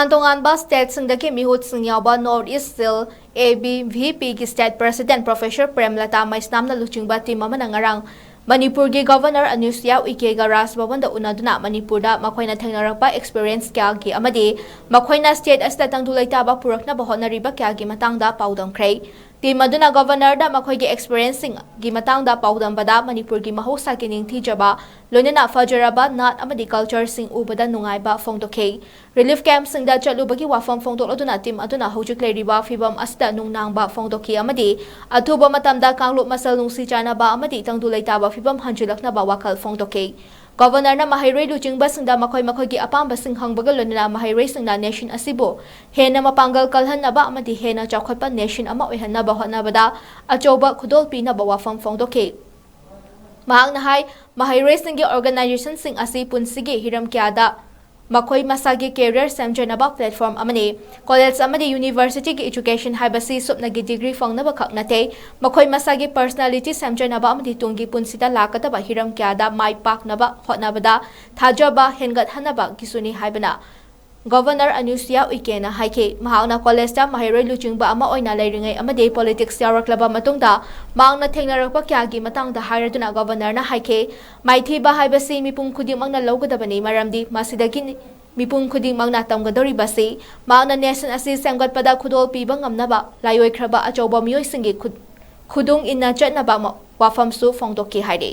Tongan-tonganba state-singdaki mihut-sing yawba North-East Sil ABVP ki State President Professor Premlata Maisnamna luchingba team amana ngarang Manipur gi Governor Anusya Uike ga Rajbhavan da unaduna Manipur da makoina thengnarapa experience kya gi amadi makoina state asta tangdulaitaba purakna ba honariba kya gi matangda paudamkhre team aduna Governor da makoi gi experiencing gi matangda paudambada Manipur gi mahosa ki ningthijaba loinana fajaraba nat amadi culture sing ubada nungaiba phongtokhe relief camp sing da chalubagi wafam phongtoloduna team aduna hojik leriba fibam asta nungnangba phongtokhi amadi athuba matamda kanglup masal nungsi chana ba amadi tangdulaitaba fibam hanjilakna ba wakal phongtokhe Governor na mahayrei luchingba singda makoi gi apamba sing hangbaga lonina mahayrei singna nation asibo hena mapangal kalhanaba amadi hena chawkhatpa nation ama oihanaba hotnabada achoba khudolpi na ba wafam phongtokhe mahang nahai mahayrei singgi organization sing asi punsigi hiram kyada makoi masagi career semjanaba platform amani college amadi university ki education haibasi supnagi degree fangnaba khaknate makoi masagi personality semjanaba amadi tungi punsida lakataba hiram kyada mai paknaba hotnabada thajaba hengat hanaba kisuni haibana Governor Anusya Uike na haike mahangna college ta mahayrei luchingba ama oina leiringai amadi politics yaraklaba matungda mangna thengnarakpa kyagi matangda hairaduna governor na haike maithi ba haibasi mipum khudimangna logadabani maramdi masidagi mipum khudimangna tamgadori basi mangna nation asi semgatpada khudol piba ngamnaba layoikraba achoba miyoi singi khudung inna chatnaba wafamsu phongtokhi haire